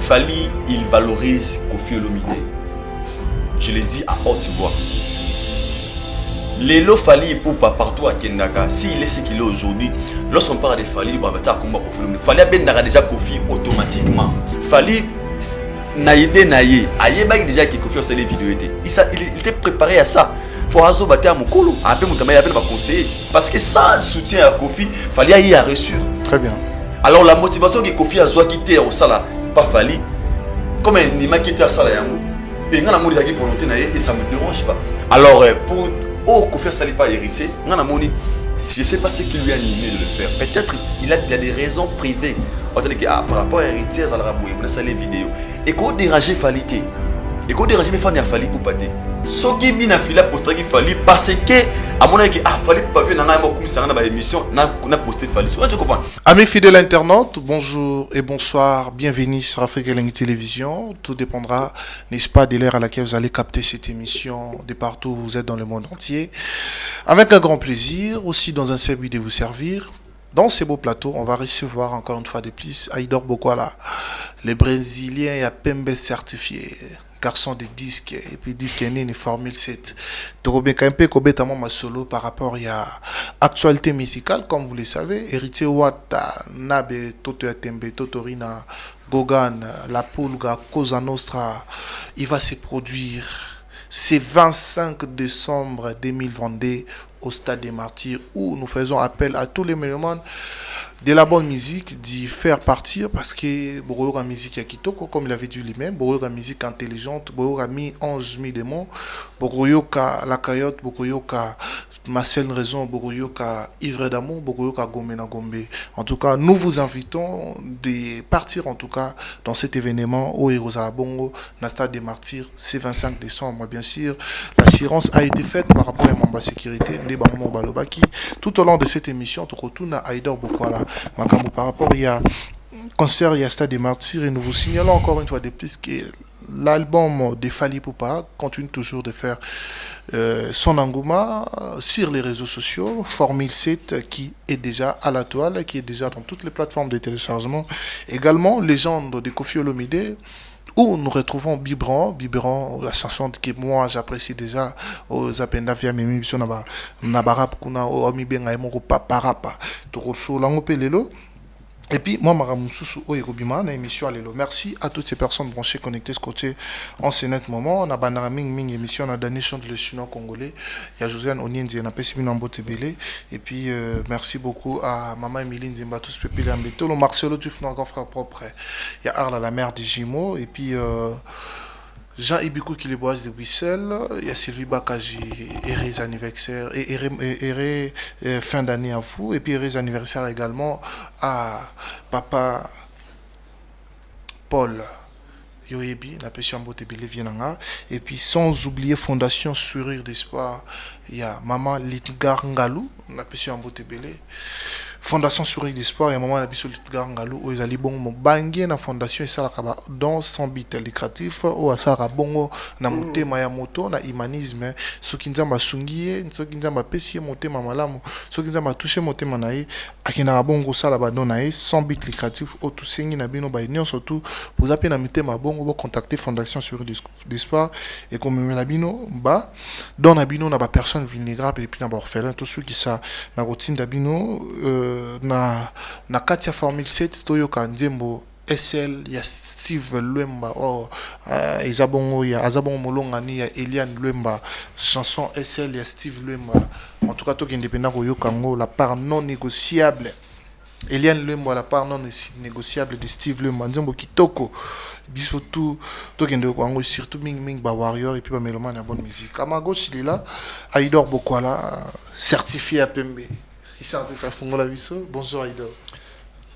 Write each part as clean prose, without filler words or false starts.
Fally, il valorise Koffi Olomide. Je le dis à haute voix. Lelo Fally pour pas partout à Kendaka. S'il est ce qu'il est aujourd'hui, lorsqu'on parle de Fally, Fally a déjà Koffi automatiquement. Fally naïde naïe. Aïe déjà qui Koffi sur les vidéos. Il était préparé à ça. Pour Azo Baté à Mokolo. Après mon camarade va conseiller. Parce que sans soutien à Koffi, Fally a reçu. Très bien. Alors la motivation que Koffi a soit quitté au Sala, pas Fally. Comme un Nima qui était à Sala Yango. Et on a mon volonté et ça ne me dérange pas. Alors pour Koffi Sali pas hérité, je ne sais pas ce qui lui a animé de le faire. Peut-être il a des raisons privées. Par rapport à héritier, ça a les vidéos. Et quand on dérange Fally, et quand on dérange mes fans, il y a Fally ou pas. Ce qui est bien fait, poster Fally parce que, à mon avis, Fally pas fait dans émission, n'a posté Fally. Tu comprends? Amis fidèles internautes, bonjour et bonsoir, bienvenue sur Afrique Langue Télévision. Tout dépendra, n'est-ce pas, de l'heure à laquelle vous allez capter cette émission de partout où vous êtes dans le monde entier. Avec un grand plaisir, aussi dans un seul but de vous servir. Dans ces beaux plateaux, on va recevoir encore une fois de plus Aïdor Bokwala, le Brésilien à Pembe certifié, garçon de disque, et puis disque est né une Formule 7. Donc, bien, quand même, complètement ma solo par rapport à actualité musicale, comme vous le savez, héritier Wata, Nabe, Toto Atembe, Totorina, Gogan, La Pulga, Cosa Nostra, il va se produire ce 25 décembre 2022 au Stade des Martyrs, où nous faisons appel à tous les mélomanes de la bonne musique d'y faire partir, parce que Boroyo a musique à Kitoko, comme il avait dit lui-même, Boroyo a musique intelligente, Boroyo a mis ange, mi démon, Boroyo a la caillotte, Boroyo a Marcel Raison, Boroyo a Ivre d'amour, Boroyo a Gomena Gombe. En tout cas, nous vous invitons de partir en tout cas dans cet événement au Héros Bongo, dans le Stade des Martyrs, c'est 25 décembre. Bien sûr, l'assurance a été faite par rapport à Mamba Sécurité, Ndebamo Balobaki. Tout au long de cette émission, tu retournes à Aïdor Bokwala. Par rapport il y a concert, il y a Stade des Martyrs, et nous vous signalons encore une fois de plus que l'album de Fally Ipupa continue toujours de faire son engouement sur les réseaux sociaux. Formule 7 qui est déjà à la toile, qui est déjà dans toutes les plateformes de téléchargement. Également, Légende de Koffi Olomide, où nous retrouvons Biberon, la chanson que moi j'apprécie déjà aux Apenda via mes émissions Nabarap Kuna, au Amibenga et Moko Paparapa, Toroso Langopelelo. Et puis, moi, Maramoussousou Oegobima, dans l'émission Alelo. Merci à toutes ces personnes branchées, connectées, scotchées en ce net moment. On a Banara Ming émission, on a Danishon de le chinois congolais. Il y a Josiane Onienzi, on a Pessimino Tebele. Et puis, merci beaucoup à Maman Emiline Zimba, tous Pépé Lambeto, le Marcelo Duf, notre grand frère propre. Il y a Arla, la mère des Jumeaux. Et puis, Jean Ibikou qui les boise de Wissel, il y a Sylvie Bakaji, heureux anniversaire, et fin d'année à vous, et puis heureux anniversaire également à Papa Paul Yoebi, la passion Botebele Vienanga, et puis sans oublier Fondation Sourire d'Espoir, il y a Maman Litgar Ngalou, la passion Botebele. Fondation Sourire d'Espoir, il y a un moment, il y a un Ngalou, où ils allaient bon, banguer la fondation, et ça, dans son but lucratif, ou à ça, bongo, na moté, maya moto, na humanisme, ce qui nous a sungié, ce qui nous a pessié, moté, mamalamu, ce qui nous a touché, moté, manaï, à qui n'a bongo, ça, là-bas, naï, sans but lucratif, au tout saigné, na bino, baïnion, surtout, vous appelez na moté, ma bongo, vous contactez Fondation Sourire d'Espoir, et comme la bino, bah, dans la bino, na ba personne vulnérable, et puis na ba orphelin, tous ceux qui ça, na routine d'abino, na Katia Formule 7 toyoka Nzembo SL ya Steve Lwemba Izabongo ya Azabongo Molongani ya Eliane Lwemba chanson SL ya Steve Lwemba. En tout cas toki indépendant koyoka ngo la part non négociable Eliane Lwemba, la part non négociable de Steve Lwemba Nzembo kitoko biso tout tokende ko surtout ming ba warrior et puis ba mélomane à bonne musique. À ma gauche il est là Aïdor Bokwala certifié à Pembe. Bonjour Aïdor.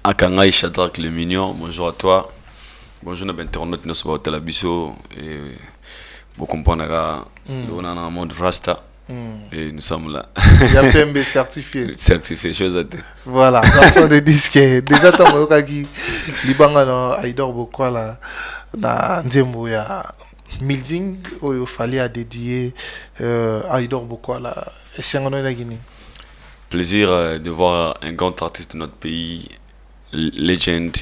Akangai Shadrach le mignon, bonjour à toi. Bonjour à l'internaute de notre hôtel Abisso. Et vous comprenez on a un monde Rasta. Et nous sommes là. Il y a PMB certifié. Certifié, chose à dire. Voilà, garçon de disque. Déjà, tu as dit que Aïdor Bokwala na Nzembo ya Milding, où il fallait dédier Aïdor Bokwala. Et c'est un la Guinée. Plaisir de voir un grand artiste de notre pays, legend,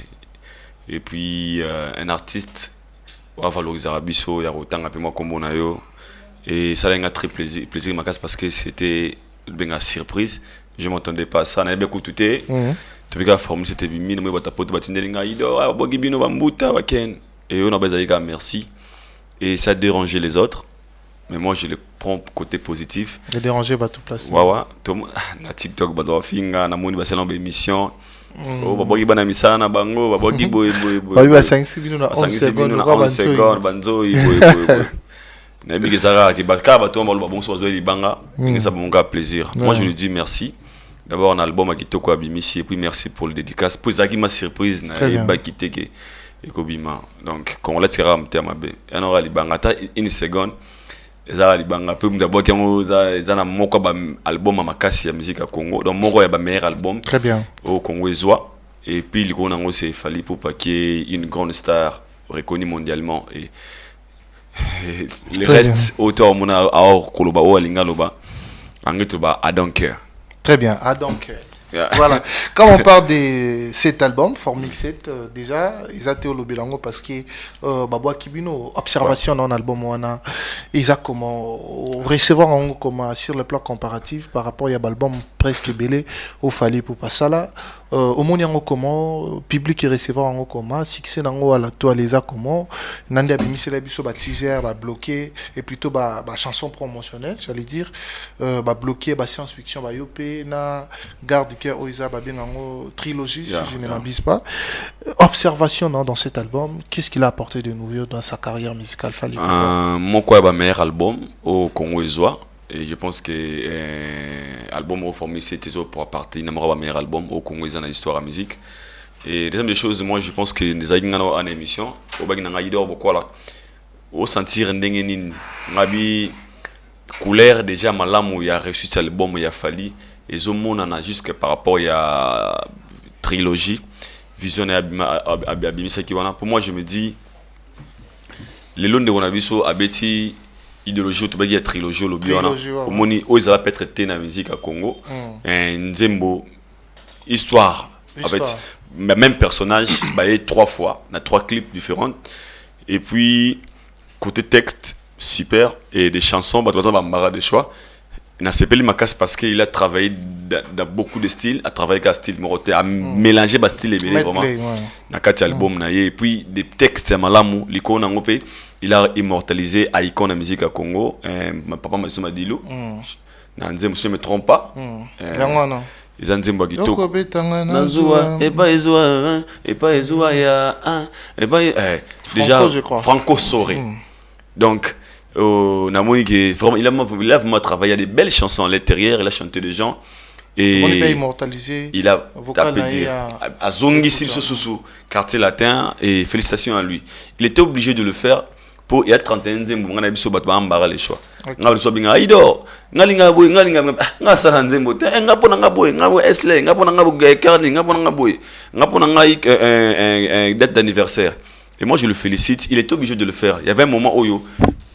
et puis un artiste va valoriser Rabiso, il y a autant à moi comme on et ça a très plaisir ma casse parce que c'était une surprise, je m'attendais pas à ça, on avait beaucoup tout tu veux former cette bimine mais ta pote batindelinga ido bogibino bambuta waken et on a besoin merci et ça dérangeait les autres mais moi je le prends côté positif de déranger pas tout place ouais na TikTok ba do finga na moni ba selon émission oh babogi bana misana bango babogi boy ba 5 minutes na 11 secondes banzo boy na bigi sara ki baka ba tomba ba bon so zo libanga et ça me fait plaisir moi je lui dis merci. D'abord un album à Kitoko Abimisi et puis merci pour le dédicace. Pour ça qui m'a surprise na ba kiteke et kobima. Donc quand on l'a tiré am tema be. On aura libanga ta une seconde. Ezala libanga peu d'abord quand za na moko ba album makasi ya musique à Congo. Donc moko ya ba meilleur album. Très bien. Au Congo ezwa et puis il qu'on a c'est fallu pour pas qu'il y ait une grande star reconnue mondialement et le reste auteur mona aor koloba o alinga loba. Angetoba I don't care. Très bien. Ah donc, voilà. Quand on parle de cet album, Formule 7, déjà, ils ont été au Lobelango parce que Baboua Kibino, observation dans l'album, ils ont comment recevoir comment sur le plan comparatif par rapport à l'album presque belé au Fali pour passer là. Au monde yango comment public et recevoir yango comment succès nango à la toile comment nandi abimisi la biso ba teaser ba bloqué et plutôt ba chanson promotionnelle j'allais dire ba bloqué ba science fiction ba yopé na garde du cœur oiza ba bien yango trilogie si je ne m'abuse pas observation dans cet album qu'est-ce qu'il a apporté de nouveau dans sa carrière musicale Fally mon quoi ba meilleur album au Congo ezwa. Et je pense que l'album au Formule 7 pour partir il n'aura pas meilleur album au Congo dans l'histoire de la musique. Et deuxième des choses, moi je pense que les aïgans en émission, au bag n'a idor beaucoup là, au sentir n'dengenin, ngabi couleur déjà malam où il a reçu cet album il a fallu et zo mon en a juste par rapport à trilogie, vision et abimisa qui voilà. Pour moi je me dis les lots de on a vu sur abeti idéologie au Tobago trilogie au Lobiana au moni osera peut être traité dans la musique à Congo nzembo histoire avec même personnage bah trois fois dans trois clips différents et puis côté texte super et des chansons bah par exemple de choix n'a s'appelé Makas parce qu'il a travaillé dans beaucoup de styles à travailler avec un style moroté à mélanger bas style et vraiment dans quatre albums na et puis des textes à malamu l'icône en opé il a immortalisé Icon la musique à Congo ma papa m'a dit l'eau nanzem si je me trompe pas ils ont dit bagito nazua et pas ezua ya et pas déjà Franco Soré donc Namoni qui vraiment il a vraiment travaillé à des belles chansons à l'intérieur il a chanté des gens et il a tapé dire à Zongi Silsousou quartier latin et félicitations à lui il était obligé de le faire pour il y a 31 nzembo ngana biso bato bambara les choix ngalo so binga aido ngalinga boy ngalinga ngasala nzembo te ngapona ngaboy ngabo esle ngapona ngabo garni ngapona ngaboy ngapona ngai date d'anniversaire et moi je le félicite il était obligé de le faire il y avait un moment où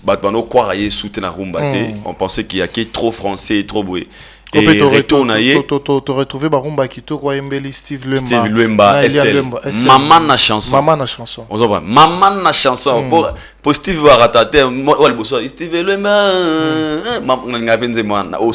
bato bano croire y soutenir na rumba te on pensait qu'il y a qui trop français trop boy et retournaye tu retrouver barumba kito kwa embeli Steve Lemba SL maman na chanson on s'en va maman na chanson pour Steve va rater moi le bosso Steve Lemba ngapenze mwana on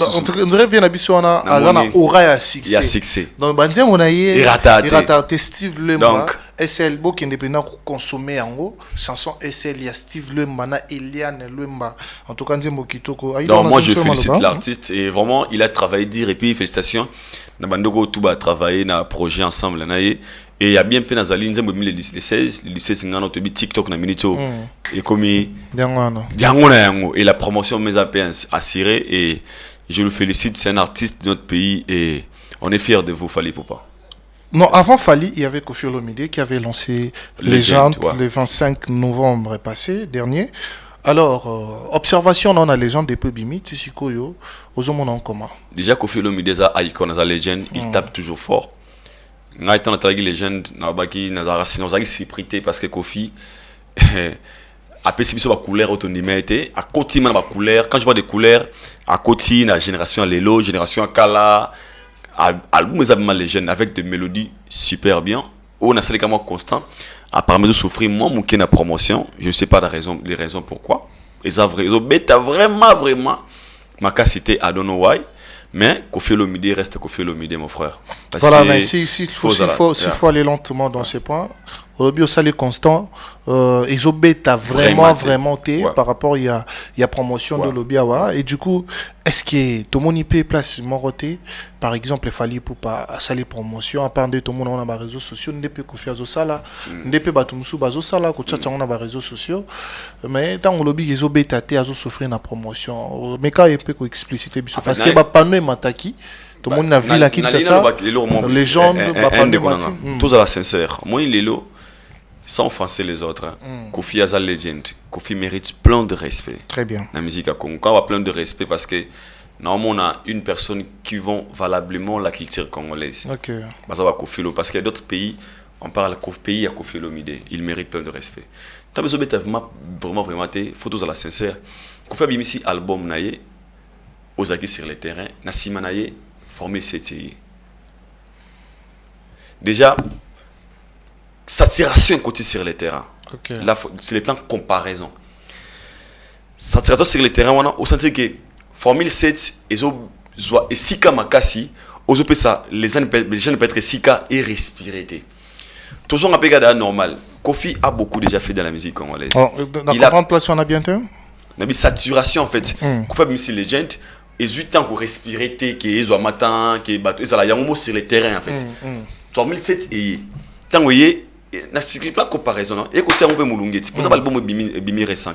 dirait bien abiso na azana aura ya succès donc bandie mona ye ratate Steve Lemba SL Bo qui indépendant consommer en chanson SL ya Steve Lemba na Eliane Lemba en tout cas nzembo kitoko donc moi je félicite l'artiste et vraiment il a travaillé dire et puis félicitations na bandoko tout ba travailler na projet ensemble na et il y a bien fait dans la ligne nzembo 2016 le lycée singano to bi TikTok na minito et comme yango et la promotion mes APS assurée et je le félicite c'est un artiste de notre pays et on est fiers de vous Fally Ipupa. Non, avant Fally, il y avait Koffi Olomide qui avait lancé Légende le 25 novembre passé, dernier. Alors, observation dans la légende des Pebimi, Tsikoyo, aux hommes en commun. Déjà, Koffi Olomide, a icône, a légende, il tape toujours fort. N'a été en légende, n'a pas si prité parce que Koffi a pésimé sur la couleur autonomie, à côté de la couleur. Quand je vois des couleurs, à côté de la génération Lelo, génération Kala. Album les jeunes avec des mélodies super bien on a sélectionné constant apparemment de souffrir moi mon qui na promotion, je ne sais pas les raisons pourquoi. Ils ont bêta vraiment ma capacité I don't know why. Mais Koffi Olomide reste Koffi Olomide, mon frère. Parce voilà, que mais s'il faut aller lentement dans ces points, au bio ça les constant, ils ont bêta vraiment té par rapport il y a promotion de l'Obiawa et du coup est-ce que tout le monde y peut place moroté par exemple il fallait pour pas saler promotion à part de tout le monde on a les réseaux sociaux ne peut Koffi Azosala ne peut batumusu bazosala ko tchatcha on a les réseaux sociaux mais tant on ils ont bêta té azo souffrir na promotion mais quand il peut expliciter parce que ba panneau mataki tout le monde a vu la Kinshasa les gens ba panneau tous à la sincère moi il est là sans offenser les autres, Koffi est une légende. Koffi mérite plein de respect. Très bien. La musique à Congo, on a plein de respect parce que normalement on a une personne qui vend valablement la culture congolaise. Ok. Parce qu'il y a d'autres pays, on parle de pays à Koffi Olomide, il mérite plein de respect. T'as besoin de vraiment photos à la sincère. Koffi a ici album naïe, Ozaki sur le terrain, Nassima naïe, formé CTI. Déjà. Saturation côté sur le terrain. Okay. Là, c'est les plans de comparaison. Saturation sur le terrain, on a au sens que Formule 7 et Sika Makasi, les jeunes peuvent être Sika et respirer. Toujours un peu normal. Koffi a beaucoup déjà fait dans la musique congolaise. Il a prendre place on a bientôt. Mais saturation en fait. Koffi a mis sur les gens. Et 8 ans pour respirer, que ils ont matin, que bateau, ça y a un mot sur le terrain en fait. Formule 7 et tant vous voyez. C'est pas comparaison. Et c'est un peu moulungeti. Pour ça, l'album Bimi récent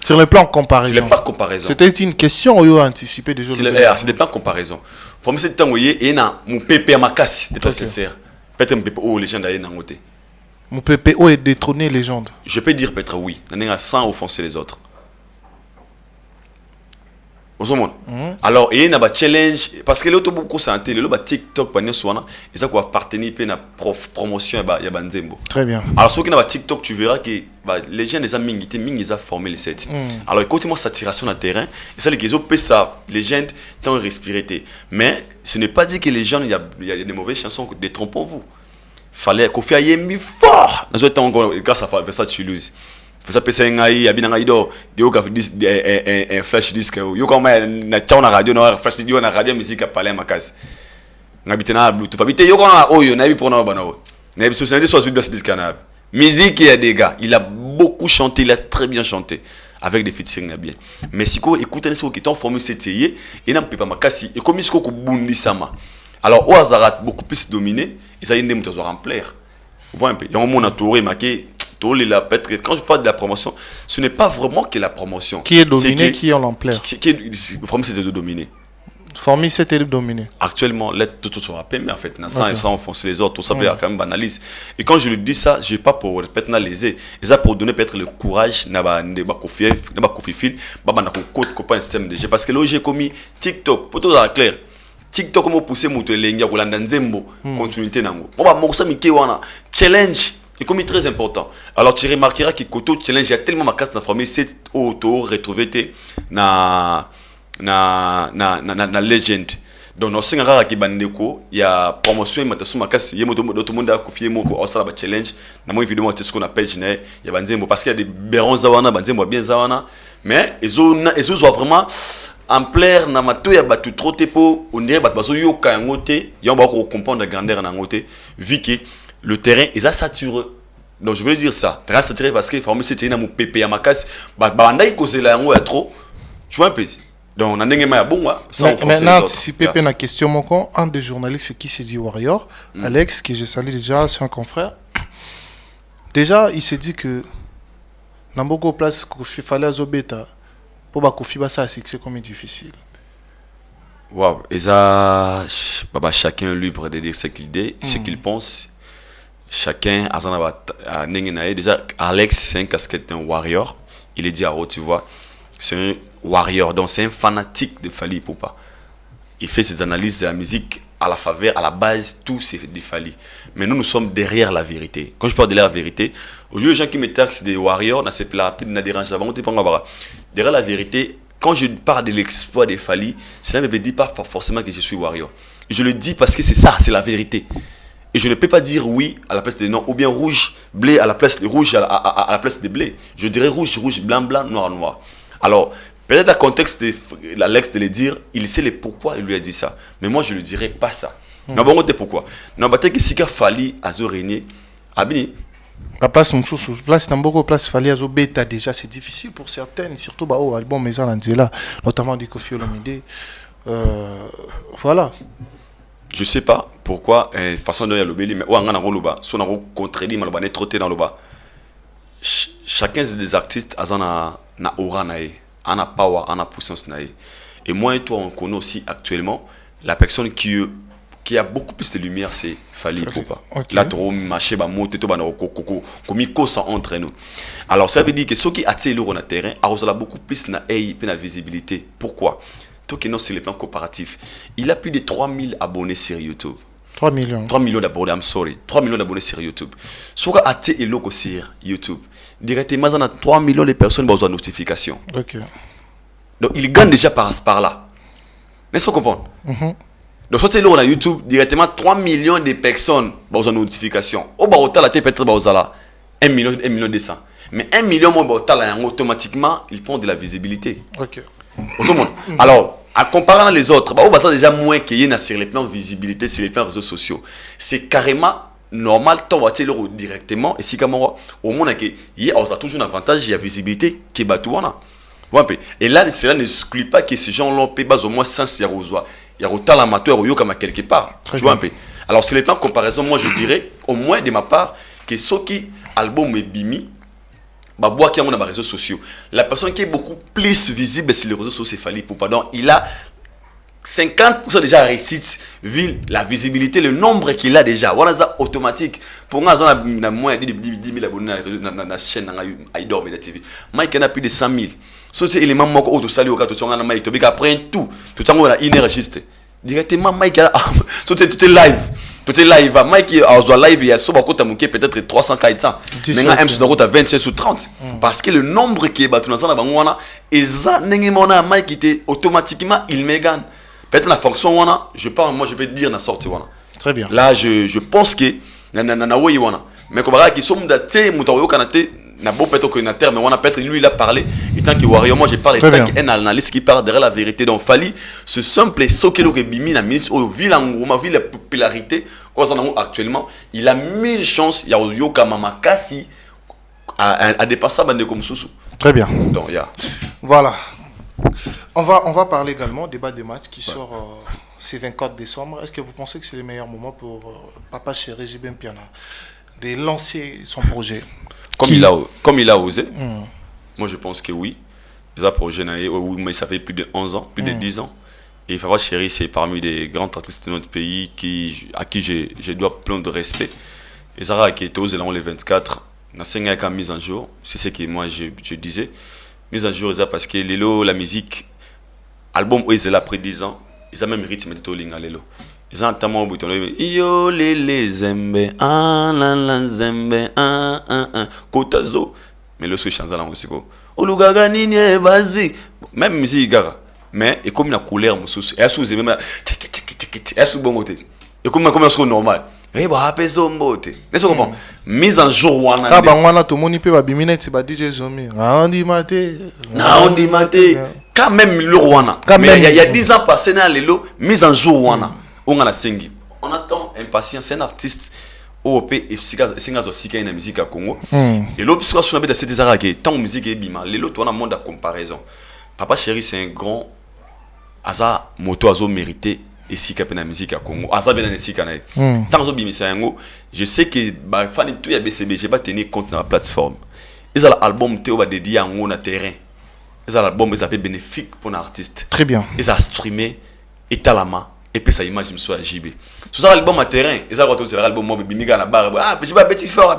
sur le plan comparaison. C'est le plan comparaison. C'était une question où vous anticipé déjà. C'est des plans comparaison. Faut me dire tant et na mon pépé à ma casse. C'est sincère. Peut-être mon pépé oh légende d'ailleurs na côté. Mon pépé oh est détrôné légende. Je peux dire peut-être oui. N'a sans offenser les autres. Alors il y a un challenge parce que l'autre beaucoup santé le TikTok pas souvent et ça quoi partenir pe na promotion ya banzembo. Très bien. Alors ceux qui na TikTok tu verras que les gens les amis ils ont formé les sets. Alors écoutez moi saturation na terrain et ça les gens peut ça les gens tant respirer mais ce n'est pas dit que les gens il y a des mauvaises chansons détrompons-vous. Fallait Koffi aille mis fort dans temps grâce à ça tu lose. Ça peut être un do un flash disc yo comme na chauna radio na flash disc na radio musique à parler makasi ngabite na bluetooth habite yo kona oyo na bi pona bana na bi société soit flash disc na musique il y a des gars il a beaucoup chanté il a très bien chanté avec des featuring bien mais si ko écoutez ce qui est en formule CTI et n'a pas makasi et comme ce ko bundi sama alors au hasard beaucoup plus dominé et ça y est ndem to remplir voit un peu y a un monde entouré marqué. Quand je parle de la promotion, ce n'est pas vraiment que la promotion. Qui est dominé, qui est en l'ampleur. Formule c'est de dominer. Formule c'était de dominer. Actuellement, l'aide tout soit à mais en fait, sans enfoncer les autres, tout ça peut quand même banalise. Et quand je le dis ça, je n'ai pas pour pénaliser, et ça pour donner peut-être le courage, n'a pas confier, un système de jeu. Parce que là, j'ai commis TikTok, pour tout ça clair. TikTok, comment pousser mon téléngia, ou l'andanzembo, continuité nango. Bon, bah, mon challenge. Et comme il est très important. Alors tu remarqueras que Koto Challenge, il y a tellement ma casse dans la famille, c'est auto retrouvé na legend. Donc dans ce cas qui bandeko, il y a promotion et matasu ma casse, il y a tout le monde a confié moi au sala challenge. Na moi évidemment c'est ce qu'on appelle il y a banzembo parce qu'il y a des berons zawana, banzembo bien zawana, mais ils ont vraiment en plaire na mato ya batu trop tepo, on dirait batu bazo yoka ngote, ya ba ko comprendre la grandeur na ngote, vu que le terrain est saturé. Donc je veux dire ça. Terrain saturé parce que formule c'est une pépé à ma casse. Banda il cause la yango trop. Tu vois un peu. Donc on a n'engagé bon maintenant anticiper la question mon con un des journalistes qui s'est dit Warrior, Alex que je salue déjà, c'est un confrère. Déjà il s'est dit que dans beaucoup de places Koffi fallait azobeta pour ba Koffi ba ça c'est comme difficile. Waouh, et ça chacun est libre de dire ce qu'il dit, ce qu'il pense. Chacun a déjà Alex c'est un casquette d'un warrior, il est dit à haut tu vois, c'est un warrior donc c'est un fanatique de Fally Ipupa. Il fait ses analyses de la musique à la faveur, à la base tout c'est de Fally. Mais nous sommes derrière la vérité. Quand je parle derrière la vérité, aujourd'hui les gens qui me taxent des warriors, n'a c'est pas plus de dérange avant derrière la vérité. Quand je parle de l'exploit de Fally, cela ne veut dire pas forcément que je suis warrior. Je le dis parce que c'est ça, c'est la vérité. Et je ne peux pas dire oui à la place de non, ou bien rouge, blé à la place de rouge à la place de blé. Je dirais rouge, rouge, blanc, blanc, noir, noir. Alors, peut-être le contexte de l'Alex de le dire, il sait le pourquoi il lui a dit ça. Mais moi, je ne dirais pas ça. Non, bon, pourquoi? Non, parce que si Fali a régné, Abini. La place sous place Nambogo, place Fali Azo Beta déjà, c'est difficile pour certaines, surtout bah oh album Maison Lanzela, notamment du Kofi Olomide. Voilà. Je sais pas pourquoi façon de l'obéli mais ou angana roloba so na contredit maloba ne trotter dans loba. Chacun des artistes azana na aura nae, ana power, ana puissance nae. Et moi et toi on connaît aussi actuellement la personne qui a beaucoup plus de lumière, c'est Fali Ipupa. Okay. Là, tu marché, ba moto, tu vas comme ça entre nous. Alors, ça veut dire que ceux qui attirent le terrain, ont beaucoup plus de visibilité. Pourquoi? Toi qui non sur les plans comparatifs, il a plus de 3000 abonnés sur YouTube. 3 millions. 3 millions d'abonnés, I'm sorry. 3 millions d'abonnés sur YouTube. Ceux qui attirent le sur YouTube, directement, il y a 3 millions de personnes qui ont une notification. Ok. Donc, il gagne déjà par là. N'est-ce pas comprendre? Donc, soit c'est là, on a YouTube, directement 3 millions de personnes ont une notification. Au bas, la tête peut-être 1 million 200. Mais 1 million, automatiquement, ils font de la visibilité. Ok. Alors, en comparant les autres, bah, ça déjà moins qu'il y ait sur les plans visibilité, sur les plans réseaux sociaux. C'est carrément normal, tu vas directement. Et si au moins, il y a toujours un avantage, il y a visibilité qui est bateau. Et là, cela n'exclut pas que ces gens-là paient au moins 100 euros. Il y a autant l'amateur quelque part. Tu vois un peu. Alors, sur les plans de comparaison, moi je dirais, au moins de ma part, que ceux qui album est bimi, bah, qui a les réseaux sociaux. La personne qui est beaucoup plus visible sur les réseaux sociaux, c'est Fali Ipupa. Donc, il a 50% déjà réussite, vu la visibilité, le nombre qu'il a déjà. Voilà, ça automatique. Pour moi, il y a moins de 10 000 abonnés dans la chaîne Aïdor Media TV. Mike, il y en a plus de 100 000. So, c'est l'élément qui est salut au cas où Mike, après tout, tout le monde a une enregistré. Directement, Mike, tout est live. Tout est live. Mike, il y a live, il y a peut-être 300 400. Maintenant, M sur la route à 25 ou 30. Parce que le nombre qui est battu dans la et ça, Mike, était automatiquement, il me gagne. Peut-être la fonction, je parle, moi, je peux dire la sortie. Très bien. Là, je pense que, mais comme ça, qui sont datés, n'a beau peut-être que terre mais on a peut-être lui il a parlé et tant que warrior moi j'ai parlé tant qu'un analyste qui parle derrière la vérité donc Fali ce simple ce que le bimi la minute au ville en ville la popularité quoi ça actuellement il a 1000 chances il y a yoka mama kasi à dépasser bande comme Soussou. Très bien. Donc voilà. On va parler également débat des matchs qui sort ce 24 décembre. Est-ce que vous pensez que c'est le meilleur moment pour Papa Chéri JB Mpiana de lancer son projet? Comme il a osé, moi je pense que oui. Les projets, mais ça fait plus de 11 ans, plus de 10 ans. Et Papa Chéri, c'est parmi les grands artistes de notre pays à qui je dois plein de respect. Et Zara qui était osé les 24, n'a pas mise en jour. C'est ce que moi je disais. Mise en jour, parce que la musique, album où ils ont après 10 ans, ils ont même rythme de Tolinga Lelo. Ils ont notamment au bouton yo les zembe la zembe kotazo mais le switch chanza la musique olugaga nini vas-y même musique gara mais et comme la couleur mususu et sous même et sous bon côté et comme c'est normal et bah peso mbote n'est-ce pas mise en jour wana ka bangwana to moni pe ba bimina ti ba DJ Zomi na on dit maté quand même le wana mais il y a 10 ans passé dans lelo mise en jour wana on attend impatient, c'est un artiste OP et Singazo Sika na musique à Congo. Et l'autre puisque on a cette desara que tant musique est bima, l'autre on a monde à comparaison. Papa Chéri c'est un grand asa moto azo mérité et Sika na musique à Congo. Asa bien na Sika na. Tant azo bimi c'est un je sais que ba fan tout ya BCB, j'ai pas tenir compte dans la plateforme. Ils ont l'album Théo va dédié en haut na terrain. Ils ont l'album ils appellent bénéfique pour l'artiste. Très bien. Ils ont streamé et talama. Et puis ça image me soit JB. Tout ça album à terrain, et ça c'est l'album moi bimiga na barre. Ah, petit fort.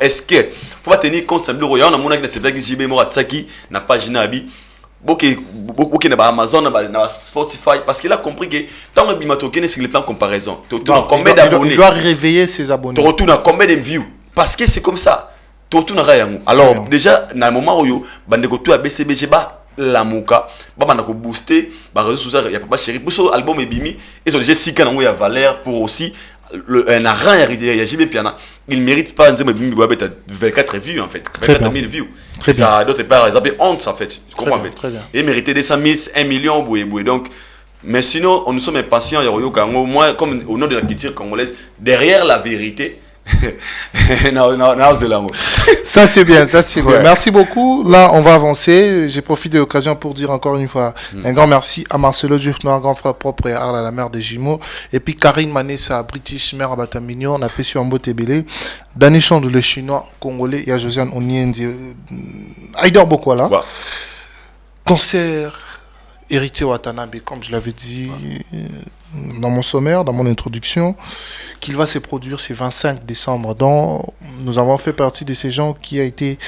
Est-ce que faut pas tenir compte ça bureau, on a mon qui c'est blague JB moi Tsaki na page na abi. Beaucoup na Amazon na Spotify parce qu'il a compris que tant que bimato qui sur les plans comparaison. Tu combien d'abonnés? Il doit réveiller ses abonnés. Tu retournes à combien de views? Parce que c'est comme ça. Tu retournes à rien. Alors déjà dans le moment où yo bande ko tout à BCBG ba la mouka baba na ko booster ba réseaux sociaux ya Papa Chéri pour album et bimi ils ont déjà 6 ans ya valeur pour aussi un arrant hérité JB Piana, il mérite pas 24 vues en fait, 24 000 vues. Très bien. Ça d'autre part, ils avaient honte en fait. Tu comprends? Très bien. Et mériter des 100 000, 1 million, donc. Mais sinon, nous sommes impatients, moi, comme au nom de la culture congolaise, derrière la vérité. Ça c'est bien, ça c'est bien. Ouais. Merci beaucoup. Là, on va avancer. J'ai profité de l'occasion pour dire encore une fois un grand merci à Marcelo Juif Noir, grand frère propre et Arla, la mère des jumeaux. Et puis Karine Manessa, British mère à Batamignon, on a fait sur un beau tébélé. Dani Chondou, le chinois congolais. Il y a Josiane Onyendi. Aïdor Bokwala. Ouais. Concert hérité Watanabe, comme je l'avais dit dans mon sommaire, dans mon introduction, qu'il va se produire ce 25 décembre. Donc, nous avons fait partie de ces gens qui a été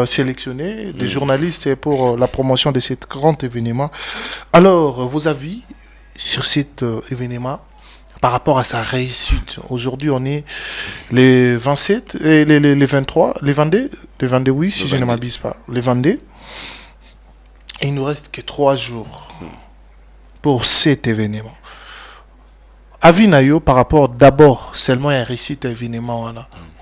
sélectionnés, des journalistes pour la promotion de cet grand événement. Alors, vos avis sur cet événement par rapport à sa réussite? Aujourd'hui, on est les 27, et les 23, les 22, oui, si je ne m'abuse pas, les 22. Et il nous reste que 3 jours pour cet événement. Avis Nayo par rapport d'abord seulement à un récit événement.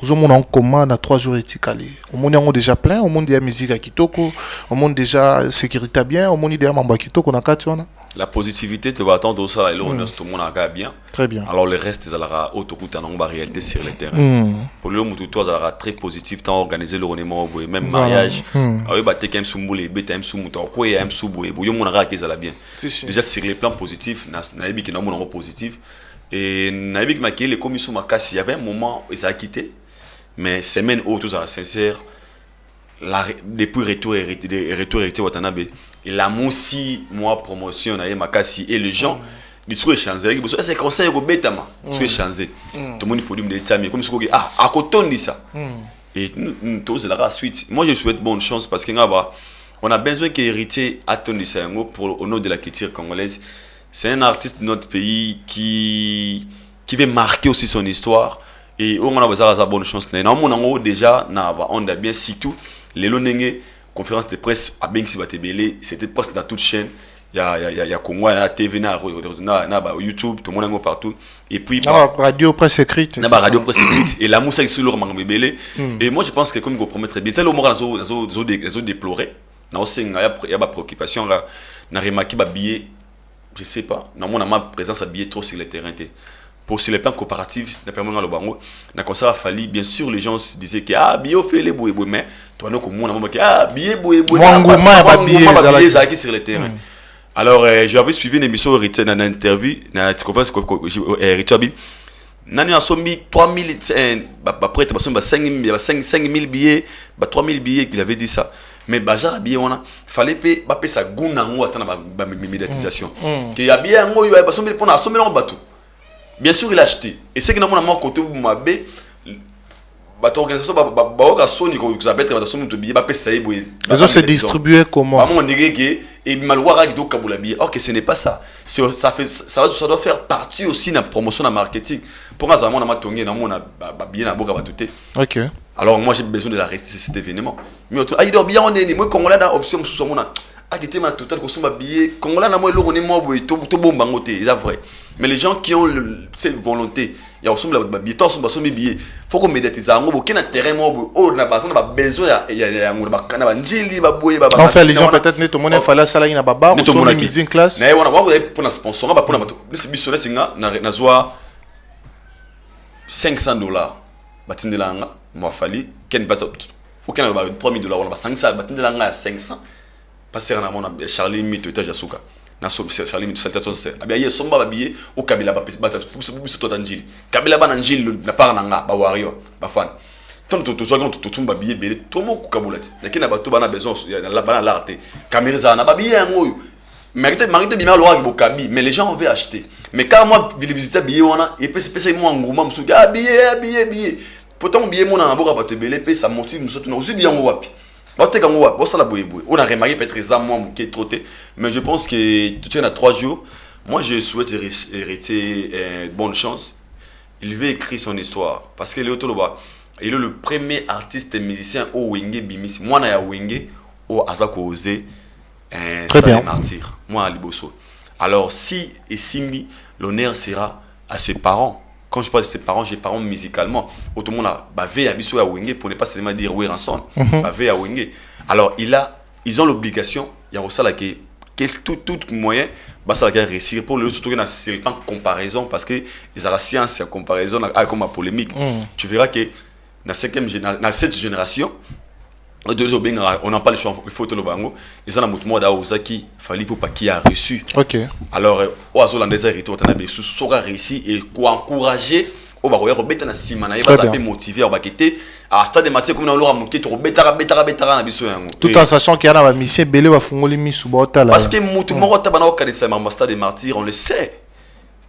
Nous avons en commun à 3 jours étiqualés. Au monde on déjà plein, au monde il y a musique à Kitoko, au monde déjà sécurité bien, au monde il y a mambo à Kitoko na katuana. La positivité te va attendre au salaire, tout le monde a bien. Très bien. Alors le reste, ça aura autocoute en réalité sur le terrain. Pour le moment, toi, ça aura très positif, tant organisé le renément, même mariage. Ah oui, bah t'es quand même soumoulé, bête même soumouton, quoi, même souboué, bouillon mon aura qui ça la bien. Déjà sur les plans positifs, naïbi qui n'a mon positif. Et naïbi qui m'a quitté les commissions m'a cassé. Il y avait un moment où ça a quitté, mais semaine où tout ça sincère. Depuis retour hérité Watanabe, et la moussi moi promotion na makasi et les gens ils sont échangés c'est conseil ko betama sont échangés tout le monde peut dire des comme ce ah à côté de ça et tous la suite. Moi je souhaite bonne chance parce que on a besoin que hérité attende ça pour au nom de la culture congolaise. C'est un artiste de notre pays qui veut marquer aussi son histoire et on a besoin de bonne chance. On déjà on a bien surtout les longues conférences de presse à Bengsi Batebele, c'était presque dans toute chaîne. Il y a Congo, il y a TV, il y a YouTube, tout le monde est partout. Et puis radio presse écrite. Radio presse écrite et la moussa est sur le roman bébé. Et moi je pense que comme il promet très bien, c'est le moment où déplorer. Il y a des préoccupations, il y a remarqué billet, je sais pas, il y a ma présence à billet trop sur le terrain. Pour sur les plans coopératifs, n'a comme ça fallu bien sûr les gens se disaient que ah billet fait les boué mais toi non comme on a ah billet boué billet ça qui sur le terrain. Alors j'avais suivi une émission Héritier dans une interview dans une conférence Héritier nani a sommi 3000 après tu as 5000 billets 3000 billets qu'il avait dit ça. Mais baja bien on a fallait payer ça goût nango attendre ba médiatisation que ya bien ngo yo ba sommi pour na sommi on bateau. Bien sûr, il a acheté. Et c'est que nous avons côté de Mabé, l'organisation va sonner quand vous avez les autres se distribuer comment? Et malwara qui kabula billet. Ok, ce n'est pas ça. Ça doit faire partie aussi de la promotion de marketing. Pour moi, ça m'a tonné, bien à boka batouté. Ok. Alors moi j'ai besoin de l'arrêter cet événement. Mais il doit bien on est moi quand on a option sous son ah qui était ma total qu'on soit billet quand on a moi le on est moi tout bon bangoté c'est vrai. Mais les gens qui ont cette volonté, il y a aussi la billet, tous sont billets. Faut qu'on médiatise un mot, qu'il y a un terrain mot, oh na besoin il y a un na njili baboué baba. Enfin les gens peut-être ne tout le monde fallait ça là il na baba ou son meeting class. Mais on va pour un sponsor, on va pour la bateau. Le bisola singa na zoa $500. Batindelanga, moi fallait ken pas faut qu'il y ait $3000 on va 500 batindelanga à 500. Passer na mon Charlie Mito étage asuka. Na so Charlie Mito salta tonse. Abia ye somba babiye o kabila ba bata biso to danjili. Kabila ba nanjili na par nanga ba warrior ba fan. Tant to so gon to tumba biye bele to mo ku kabulati. Lakini na bato bana besoin la bana l'arte. Kamera na babiye ngoyo. Marité bima loa ki bokabi mais les gens veulent acheter. Mais quand moi visiter biye wana et pese moi ngoma msuki ah biye. Pourtant biye mo na boka batebele pe ça motive msoto na aussi bien wapi. On a remarqué peut-être les âmes qui est trotté, mais je pense que tu tiens à 3 jours. Moi, je souhaite hériter bonne chance. Il veut écrire son histoire parce qu'il est il est le premier artiste et musicien au Wenge Bimis. Moi, na ya Wenge au Azako Osé très bien martyr. Moi, à Liboso. Alors, si et Simbi, l'honneur sera à ses parents. quand je parle de ses parents, j'ai parents musicalement. Tout le monde a bavé à Bissou à Wenge pour ne pas seulement dire oui ensemble. Bavé à Wenge. Alors ils ont l'obligation, il y a aussi là qui tout moyen, ça va réussir pour le surtout dans le temps de comparaison parce que ils ont la science en comparaison comme la polémique. Tu verras que dans cette génération, on n'a pas le choix, il faut tout le bango. Ils ont un mouvement d'Aozaki, fallait pour pas qui a reçu. Ok. Alors, aux Hollandais hérité, on a besoin de réussir et quoi encourager. On va remettre dans Simana, il va s'appeler motiver, on va quitter. À stade de matière comme on l'aura monté, tu betara na biso yango. Tout en sachant qu'il y a un mission belé va fongoli mi subota là. Parce que mutu moko tabana au cadre de stade des martyrs, on le sait.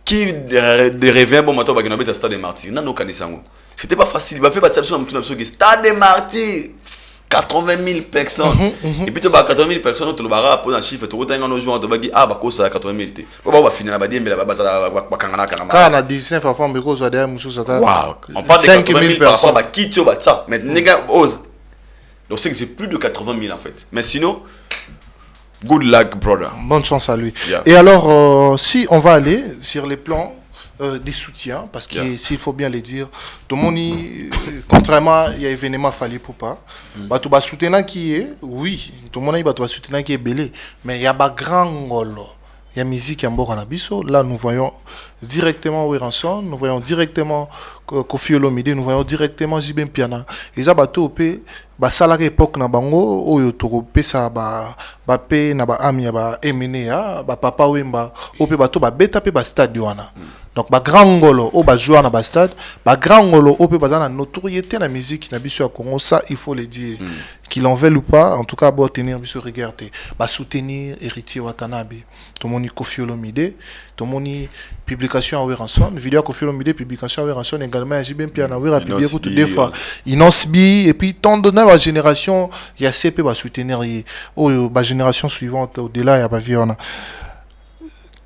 Qui de rêver bon matin va gagner dans stade des martyrs, non kanisango. C'était pas facile, il va faire battre sur le stade des martyrs. 80 000 personnes. Et puis tu as 80 000 personnes, tu as un chiffre, tu as un joueur, tu as 80 000. Tu vas finir la mais quand on a 19 enfants, mais on a on parle de 80 000 par rapport à qui tu as ça. Mais les gars, donc c'est plus de 80 000 en fait. Mais sinon, good luck, brother. Bonne chance à lui. Yeah. Et alors, si on va aller sur les plans des soutiens, parce que s'il faut bien le dire, tout le monde, contrairement il y a événement fallu pour pas, tu vas soutenir qui est, oui, tout le monde va soutenir qui est belé, mais il y a pas grand ngolo, il y a musique en bord en abisso, là nous voyons directement Weranson, nous voyons directement Kofi Olomide, nous voyons directement Jibem Piana, et ça bateau pe ba salaka époque na bango oyo to pesa ba pe na ba ami ba emenea ba papa wemba ope bato ba beta pe ba stade wana. Donc ba grand ngolo o ba jouer na ba stade, ba grand ngolo ope ba na notoriété na musique na biso ya Congo, ça il faut le dire. Qu'il en veuille ou pas, en tout cas ba tenir biso regarder, ba soutenir Héritier Watanabe. To moni Kofi Olomide, to moni publication à Weranson, vidéo Kofi Olomide publication à Weranson également Jibem Piana Wera publié pour tout des fois. Inosbi et puis tant de la génération il y a CP va soutenir la génération suivante au-delà il y a pas viona.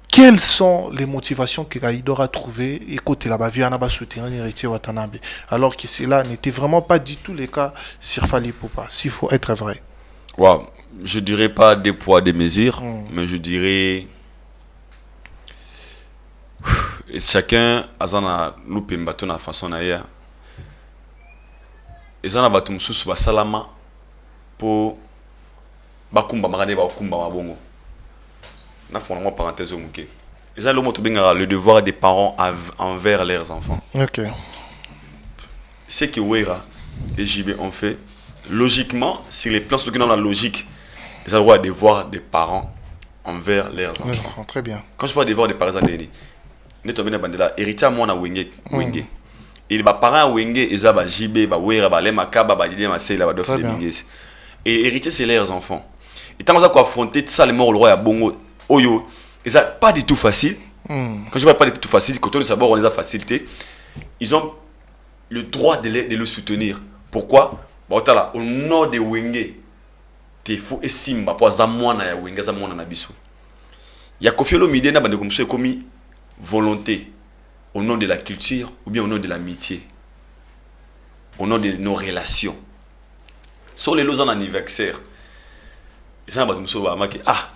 Quelles sont les motivations que Gaïdor a trouvées et côté la Baviana va soutenir Héritier Watanabe alors que cela n'était vraiment pas du tout le cas sur Fally Ipupa, s'il faut être vrai. Wow. Je dirais pas des poids, des mesures, mais je dirais et chacun a loupé mbato na façon na ya. Ezana bato mususu ba salama pour bakumba magane ba kumba mabongo. Na fondement parenthèse muke. Ezana lo moto benga le devoir des parents envers leurs enfants. OK. Ce que Wera et JB ont fait logiquement, si les plans sont dans la logique, ils ont le droit de devoir des parents envers leurs enfants. Très bien. Quand je parle de devoir des parents, neto bena bandela héritier moi na wenge. Il ba parents wenge eza ba JB ba Wera ba le makaba ba yidi masela ba dofa de bingesi. Et héritier c'est leurs enfants. Et tant qu'on affronter ça les morts le roi ya bongo oyo, ils a pas du tout facile. Quand je parle pas du tout facile, quand on les abord on les a facilité, ils ont le droit de le soutenir. Pourquoi? Bah au nom de wenge te faut esimba pour za mwana ya wenge za mwana na biso. Ya Kofi Olomide na bande comme ça commis volonté au nom de la culture ou bien au nom de l'amitié, au nom de nos relations. Sur les lois en anniversaire, ils ont dit ah,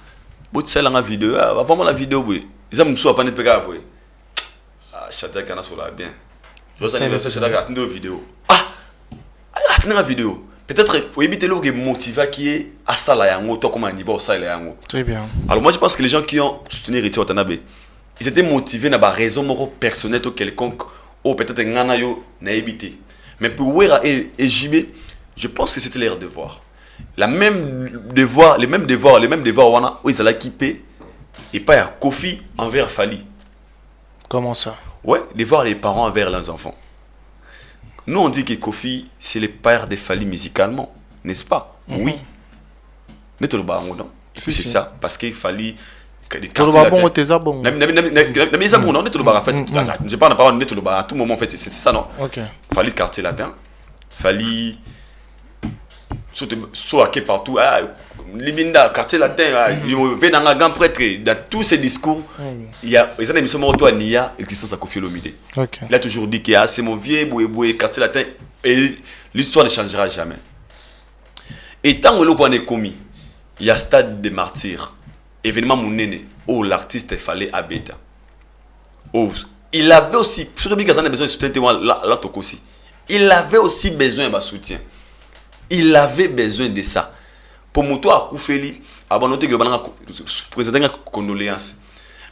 but c'est la vidéo, ah, vraiment la vidéo, oui. Ils ont dit pas de péga, oui. Ah, chata kana sur la bien. Je sais anniversaire, chata attendre une vidéo. Ah, attendre la vidéo. Peut-être pour éviter le motiver qui est à ça là yango, toi comme un niveau ça là yango. Très bien. Alors moi je pense que les gens qui ont soutenu Héritier Watanabe, ils étaient motivés dans une raison personnelle ou quelconque, ou peut-être un yo n'a évité. Mais pour Wera et JB, je pense que c'était leur devoir. Les mêmes devoirs, où ils allaient équiper et pas à Kofi envers Fally. Comment ça? Ouais, devoir les parents envers leurs enfants. Nous on dit que Kofi c'est le père de Fally musicalement, n'est-ce pas? Oui. Mais tout le bas non. C'est ça, parce qu'il Fally je parle à tout moment en fait c'est ça non. Fally quartier latin, Fally soit partout Libinda quartier latin, il vient dans un grand prêtre dans tous ces discours il y a les amis sont morts toi Nia existence à Kofi Olomide. Il a toujours dit que c'est mon vieux boué quartier latin et l'histoire ne changera jamais. Et tant que l'on est commis, il y a stade de martyrs. Événement mon où l'artiste fallait à bêta. il avait aussi, surtout qu'il a besoin de soutien, là, aussi. Il avait aussi besoin de soutien. Il avait besoin de ça. Pour moi, Koufeli, avant noter que le président a condoléances.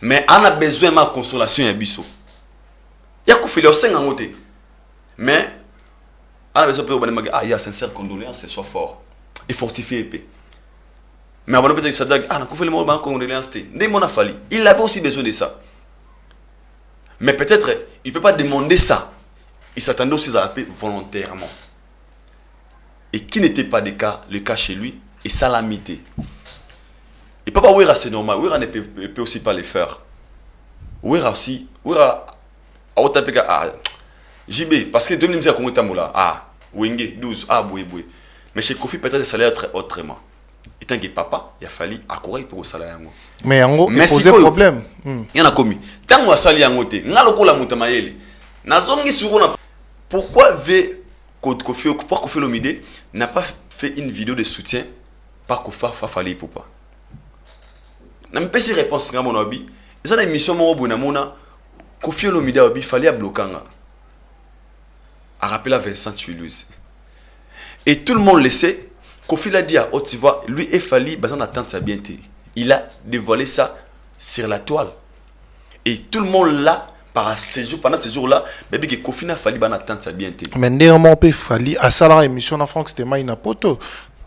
Mais on a besoin de consolation et biso. Il y a Koufeli au 5 ans. Mais on a besoin de il y a sincère condoléances, soit fort. Et fortifié épée. Mais avant peut-être ça dit Koufeli m'a condoléances. Il avait aussi besoin de ça. Mais peut-être il ne peut pas demander ça. Il s'attendait aussi à l'appeler volontairement. Et qui n'était pas le cas chez lui, et salamité. Et papa Ouira c'est normal, Ouira ne peut aussi pas le faire. Ouira aussi, Ouira JB, parce que 2010 à Congo Tamoula, Wenge 12, Boué. Mais chez Kofi peut-être ça allait être autrement. Étant que papa, il a fallu accourir pour le salaire. Mais en gros, il posait problème. Il y en a commis. Tant que ça y a ngoté, ngaloko la mutamaele. Nazongi sur pourquoi Kofi Olomide n'a pas fait une vidéo de soutien par Kofa Fafali Poupa. Je n'ai pas si réponse à mon hobby. C'est une émission où Kofi Olomide a fallu bloquer. A rappelé à Vincent Toulouse. Et tout le monde le sait. Kofi l'a dit à Otivois, lui et Fali, bazan attend sa bienté. Il a dévoilé ça sur la toile. Et tout le monde là, pendant ces jours-là, mais que Kofi n'a fallu attendre sa bienté. Mais néanmoins, il fallait à ça la émission en France, c'était une poto.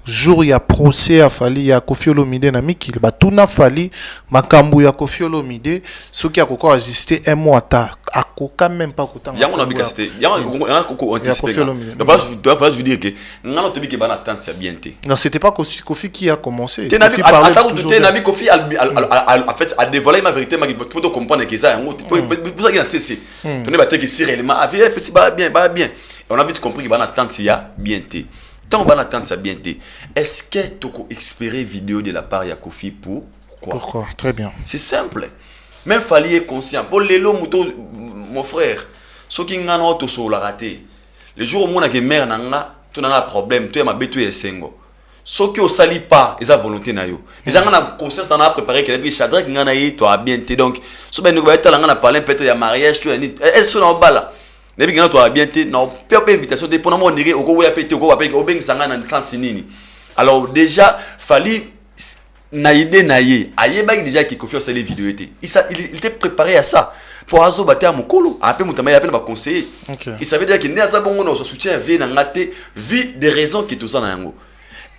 Jour il y a procès à Fali, il y a Kofi Olomide na miki, bah tout n'a fallu makambu ya Kofi Olomide, ce qui a encore existé un mois tard, à quand même pas autant. Il y a mon habitude, il y a Kofi Olomide. Donc je veux dire que nous avons tenu que ban attendre sa bienté. Non, c'était pas Kofi qui a commencé. Attends, tu Nabi Kofi en fait a dévoilé ma vérité, mais pour te comprendre que ça, pour ça qu'il a cessé. Tu n'es pas que si réellement, petit bien. On a vite compris que ban attendre sa bienté. Tant qu'on va attendre sa bienté, est-ce que tu as espéré vidéo de la part de Kofi pour quoi? Pourquoi? Très bien. C'est simple. Même Fali est conscient. Pour Lélo, mon frère, ceux qui n'ont pas tout la raté. Le jour où on a une mère, tu as un problème, tu as ma bête, tu es single. Ceux qui ne salissent pas, ils ont volonté. Les gens ont conscience, ils ont préparé que les chadres qui ont tu as bienté. Donc, si tu as parlé peut-être de mariage, tu as elles sont en bas là. Nebi ngana to abiente non peu invitation de pour moi néré au ko ya pété au ko ba pété au beng sanga na sens nini. Alors déjà Fali na idée na ye ayeba déjà qui Kofi Olomide vidéo était. Il était préparé à ça. Pour azo bater à mokolo, après mutama ya peine ba conseiller. Il savait déjà que né za bongo no soutien ve na ngate vie des raisons qui tout ça na yango.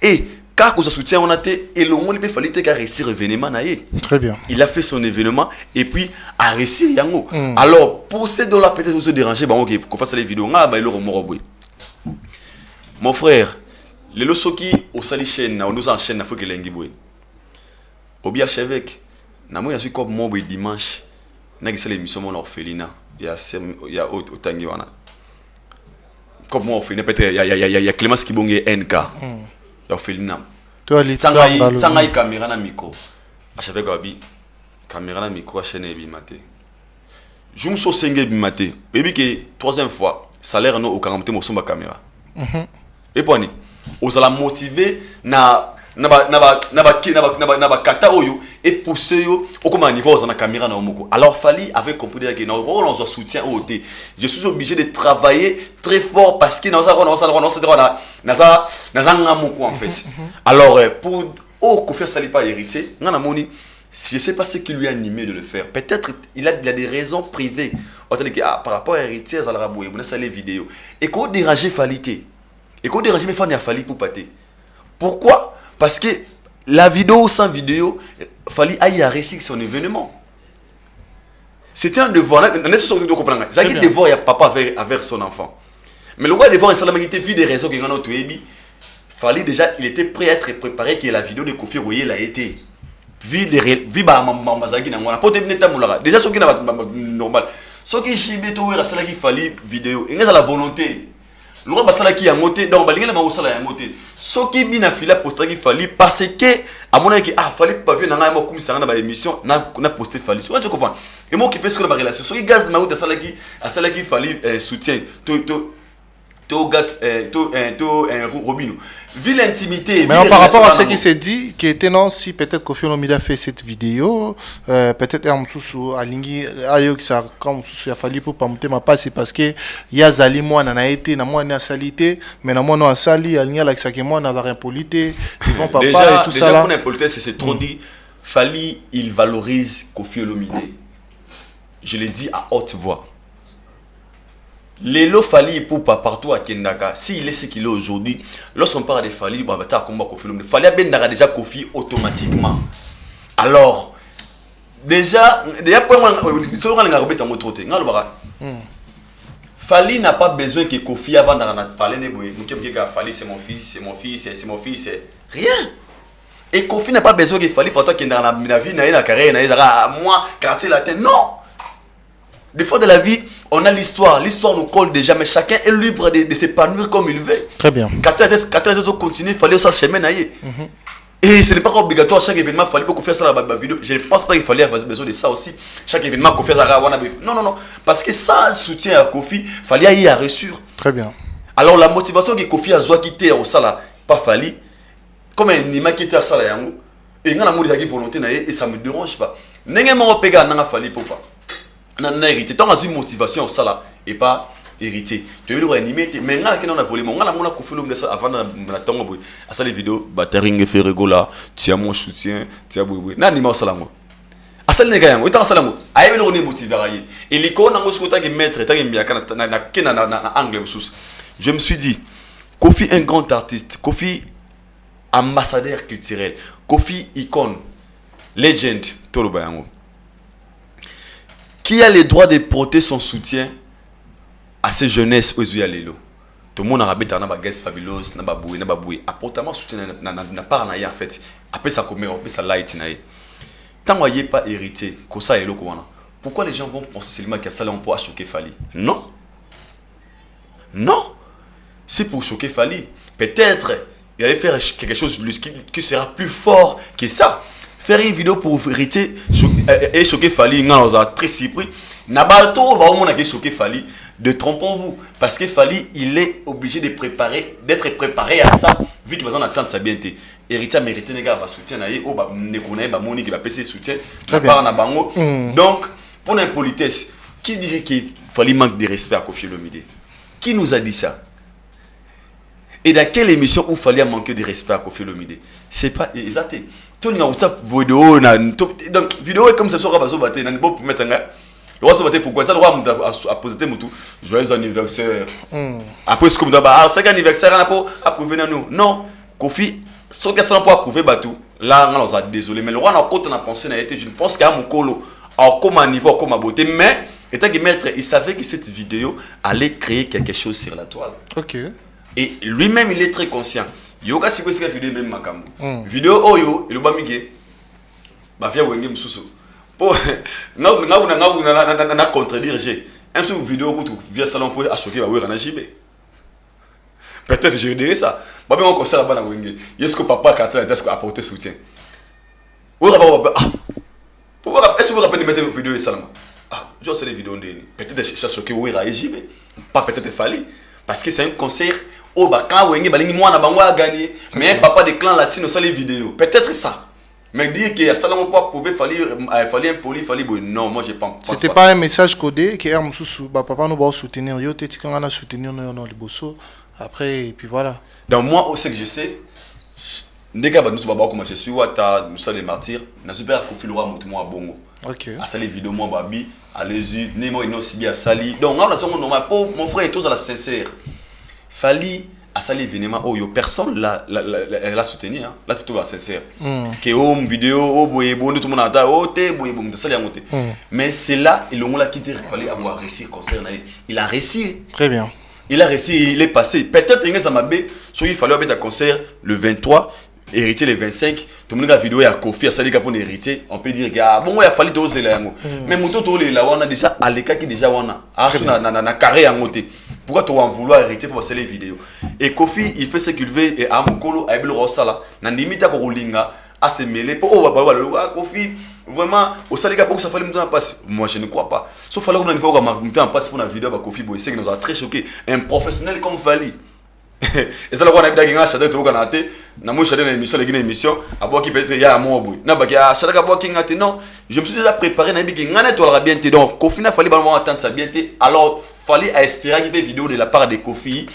Et quand on soutient on a été et le monde il fallait que réussir événement na ye. Très bien. Il a fait son événement et puis a réussi yango. Alors pour ces dons là peut-être se déranger bah OK qu'on fasse les vidéos nga ba le remoroboy. Mon frère, les losoki au sali chaîne na nous en chaîne na faut que lengi boy. Obi archevêque na moi je suis comme mon dimanche na gisa l'émission mon orphelinat. Il y a autangi wana. Comme moi orphelinat peut-être il y a Clémence Kibonge NK. Orphelinat. Tangai caméra na micro. Achave gabi caméra na micro chaîne bimate. Je me suis sengé bimate. Baby que troisième fois salaire no au 40 mo somba caméra. Et poni osala motiver na kata oyo et pousser yo au comme niveau na caméra na omoko. Alors Fali avait compris que dans rôle on soutien au thé. Je suis obligé de travailler très fort parce que naza ngamoko en fait. Alors pour Kofi Olomide pas hérité, ngana moni je sais pas ce qui lui a animé de le faire. Peut-être il a des raisons privées. Par rapport à héritier ça la boye, on a salé vidéo. Et qu'on déranger Fali et qu'on déranger mes fans a Fali pour pâter. Pourquoi? Parce que la vidéo sans vidéo, Fali a réussi son événement. C'était un devoir. C'est un devoir, il y a papa avec son enfant. Mais le roi devoir, il vu des raisons qui ont été. Fali déjà, il était prêt à être préparé que la vidéo de Kofi Olomide l'a été. Vu déjà, ce qui n'est normal. Ce qui est Fali vidéo, il y a la volonté. Le roi basalaki a monté donc balingela mawosala ya monté soki bina fila postaki Fali parce que à mon avis Fali pas vu na ngama komisanga na ba émission na posté Fali tu comprends et moi qui pense que la relation soki gaz maouta salaki Fali soutien to to gas to Robino. Vu l'intimité. Mais par rapport à ce qui s'est dit, qui était non, si peut-être Koffi Olomide a fait cette vidéo, peut-être Amsusu Alingi Ayo ça comme Amsusu a fallu pour pas monter ma passe, c'est parce que il y a Zali moi n'a été na moi na salité, mais na moi na sali Alingi avec ça que moi na la impolité, ils vont pas déjà, et tout ça là. Pour l'impolité c'est trop dit. Fally il valorise Koffi Olomide. Je le dis à haute voix. Lelo Fally pour pas partout à Kendaka. S'il est ce qu'il est aujourd'hui, lorsqu'on parle de Fally, bah tu as combat Koffi Olomide. Fally a bien déjà Koffi automatiquement. Alors déjà pour moi sur on a rebête en mot troté. Fally n'a pas besoin que Koffi avant d'en parler ne boy. Fally c'est mon fils, c'est rien. Et Koffi n'a pas besoin que Fally pour toi qui dans la vie na carrière na moi quartier latin. Non. Des fois de la vie, on a l'histoire. L'histoire nous colle déjà, mais chacun est libre de s'épanouir comme il veut. Très bien. Quand les autres continuent, il fallait ça chemin naïe. Et ce n'est pas obligatoire, chaque événement, il fallait pas qu'on fasse ça dans la vidéo. Je ne pense pas qu'il fallait avoir besoin de ça aussi. Chaque événement qu'on fait ça, non. Parce que sans soutien à Koffi, il fallait y avoir reçu. Très bien. Alors la motivation que Koffi a besoin quitter au Sala, pas Fally, comme un Nima qui était à Sala, et il y a une volonté et ça ne me dérange pas. N'est-ce pas Fally pour pas. On a hérité. Tant une motivation au Sala et pas hérité. Tu veux le réanimer, mais on a volé. On a Koffi Olomide avant de tomber. À ça les vidéos, Battering fait rigola. Tu as mon soutien, tu as boui. N'a ni au Sala. À ça les gars, on est en Sala. Aïe, on est motivé. Et l'icône, on a ce que maître, je me suis dit, Koffi un grand artiste, Koffi ambassadeur culturel, Koffi icône, legend, Tolobayango. Qui a le droit de porter son soutien à ces jeunesses aux Lelo. Tout le monde a rabé dans la guest fabulous, na baboué. Apportement soutien n'a pas en fait. Après ça comme après ça light naïe. Tant qu'on n'y est pas hérité, que ça est là comment. Pourquoi les gens vont penser seulement qu'il y a ça là pour choquer Fally? Non. C'est pour choquer Fally. Peut-être il allait faire quelque chose qui sera plus fort que ça. Faire une vidéo pour hériter et choquer Fally, on a très surpris. Nabato va au moins choquer Fally. De trompons-vous, parce que Fally, il est obligé d'être préparé à ça, vu qu'il va en attendre sa bienté. Héritier mérité les gars va soutien naïe, oh bah ne connaît pas Moni qui va passer soutien. Donc pour l'impolitesse, qui dirait qu'il Fally manque de respect à Koffi Olomide? Qui nous a dit ça? Et dans quelle émission où Fally a manqué de respect à Koffi Olomide? C'est pas exact. Tout le monde vidéo donc vidéo est comme ça sur Rabazo Baté, n'a pas pour mettre un gars. Le roi se battait pourquoi ça le roi a posé tout joyeux anniversaire. Après ce que c'est un anniversaire on a pas approuvé nous. Non, Koffi ce que ça pas approuvé batou. Là on a désolé mais le roi n'a pas tant pensé n'a été je pense qu'à mon colo comme un niveau comme à beauté mais étant que maître il savait que cette vidéo allait créer quelque chose sur la toile. OK. Et lui-même il est très conscient. Yoga si cette vidéo même makambo. Vidéo oyo il ba migué. Ba via wenge mususu. Pour na contredire j'ai un seul vidéo que tu viens salon pour achoquer ba wera na jibe. Peut-être je dirais ça. Ba bien on conseille là-bas na wenge. Est-ce que papa Katla est-ce apporter soutien? Ou est-ce que vous rappelez de mettre vidéo et salama? Je sais les vidéos de peut-être achoquer wera et jibe. Pas peut-être Fally parce que c'est un concert au ba quand wenge ba lingi mwana bango a gagné mais un papa de clan latino ça les vidéos. Peut-être ça. Mais dire qu'il y a ça là on pas prouver Fally impoli Fally non moi je pense c'était pas un message codé que Amsusu bah papa nous va soutenir yo t'es quand on a soutenir non les bosso après et puis voilà. Donc moi aussi que je sais ndeka ba nous baba comme je suis wata nous sommes les martyrs na super Koffi Lora mutu moi bongo. OK. À ça les vidéos moi babi allez-y nemo ino si bien sali. Donc on a son normal pour mon frère est tous à la sincère. Fally à ça les événements oh yo personne la soutenir hein. Là tout va sincère que home vidéo oh boye bon tout le monde attend oh té boye bon ça les monter mais c'est là il a quitté Fally avoir réussi concert il a réussi très bien il a réussi il est passé peut-être il ça m'a bé soit il fallait avoir un concert le 23 héritier le 25 tout le monde a vidéo à Koffi à ça pour héritier on peut dire que bon il a fallu doser là mais moto to les là on a déjà à l'écart qui déjà on a na carré à monter. Pourquoi tu vas en vouloir hériter pour passer les vidéos? Et Koffi, il fait ce qu'il veut et à mon colo, à Ebelo Rossala, n'a limite à Korolinga, à se mêler pour Koffi, Vraiment, au Salika, pour que ça fallait me en passe. Moi, je ne crois pas. Sauf qu'il fallait qu'on ait une fois qu'on en passe pour la vidéo avec Kofi Boy. C'est qui nous a très choqué. Un professionnel comme Fali. Et ça, là, on a dit que Chadek au Canada. N'a pas Chadek une émission. À boire qui peut être il y a un mot. N'a pas qu'il y a Chadek à boire qui n'a non. Je me suis déjà préparé. N'a pas qu'il y a un étoile bien. Donc, Kofi n'a fallu pas attendre sa bien. Alors, fallait espérer qu'il y ait une vidéo de la part de Kofi.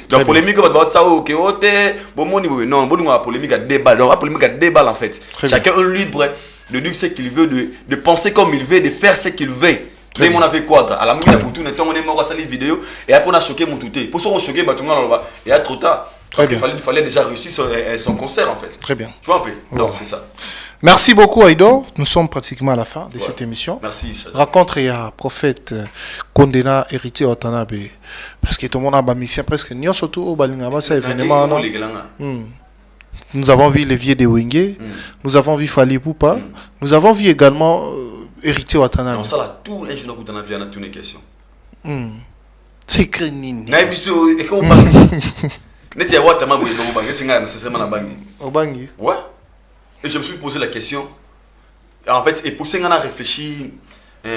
Donc polémique about ça ok bon non bon la polémique à débat donc la polémique à débat en fait chacun est libre de dire ce qu'il veut de penser comme il veut de faire ce qu'il veut mais on avait quoi à la moitié pour tout on est mort à salir vidéo et après on a choqué mon touté pour ça on choqué bah tout le monde là et à trop tard parce qu'il fallait déjà réussir son concert en fait très bien tu vois un peu donc c'est ça. Merci beaucoup Aïdo, nous sommes pratiquement à la fin de cette émission. Merci. Rencontre et à prophète Kondena héritier Watanabe parce que tout le monde a bamisé presque ni surtout au Balingama ça événement. Nous avons vu les vieux de Wenge, nous avons vu Fali Poupa, nous avons vu également héritier Watanabe. Non ça là tout un jour qu'on a vu à toutes les questions. C'est crénini. Mais biso et comment on ça? Ne tiens pas tellement bon bangi c'est nga nécessairement na bangi. Au bangi. Ouais. Et je me suis posé la question. En fait, et pour ça, on a réfléchi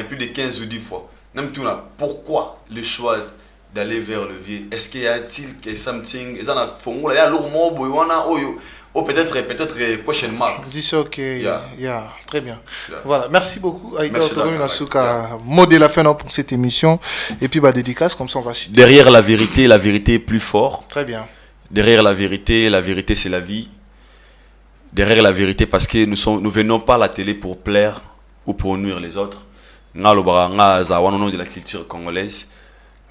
plus de 15 ou 10 fois. Même tout là, pourquoi le choix d'aller vers le vieux? Est-ce qu'il y a-t-il que something? Il y a lourd ou peut-être question mark. Dis ok, très bien. Yeah. Voilà, merci beaucoup. Merci mot de la fin pour cette émission. Et puis, dédicace, comme ça on va citer. Derrière la vérité est plus fort. Très bien. Derrière la vérité c'est la vie. Derrière la vérité parce que nous venons pas à la télé pour plaire ou pour nuire les autres. Nga lobara nga za wanono de la culture congolaise.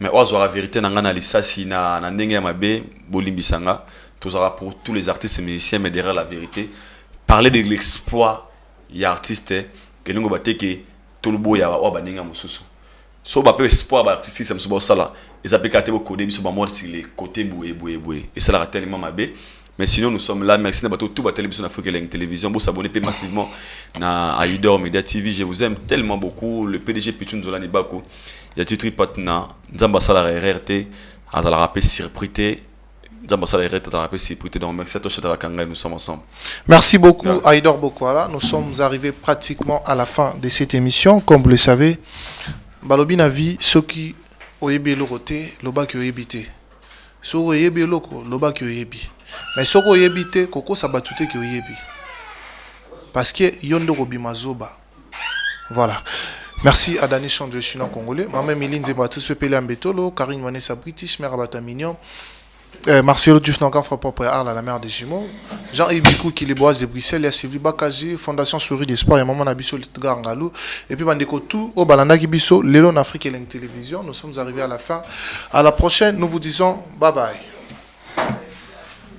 Mais ozo la vérité na nga na lisasi na ndenge ya mabe bolimbisanga. Tozara pour tous les artistes et musiciens mais derrière la vérité parler de l'exploit ya artiste que nous bateke tout le beau ya wa baninga mususu. So ba peu espoir ba artiste ça msubo sala. Ils appellent kate bo code biso ba mort sur les côtés boué. Et ça la tellement mabe. Mais sinon, nous sommes là. Merci d'avoir tout la télévision Afrique et la télévision. Vous s'abonnez massivement à Aïdor Media TV. Je vous aime tellement beaucoup. Le PDG Pichun Zola Nibako. Il y a titre Patna. Nzamba Sala RRT. Azala rappel surprité. Nzamba Sala RRT. Azala rappel surprité. Donc, merci à toi, Chadara Kanga. Nous sommes ensemble. Merci beaucoup, Aïdor Bokwala. Nous sommes arrivés pratiquement à la fin de cette émission. Comme vous le savez, Balobi Navi, ceux qui ont ébi l'oroté, l'oba qui ont ébité. Ceux qui ont ébi l'oko, l'oba qui ont ébi. Mais ce qu'on yebite koko sabatute ki oyebi parce que yondo robi mazoba. Voilà. Merci à Dani Chandre Chinois congolais, maman Miline Zebatus Pepele Ambetolo, Karine Vanessa British, mère Abata Mignon, Marcelo Dufnangan frappant pour Arles, la mère des jumeaux, Jean-Yves Bikou qui les bois de Bruxelles, il y a Sylvie Bakaji, Fondation Souris d'Espoir, il y a Maman Nabiso Garngalou, et puis Bandeko tout au Balanda Kibiso, Léon Afrique et la télévision. Nous sommes arrivés à la fin. À la prochaine, nous vous disons bye bye.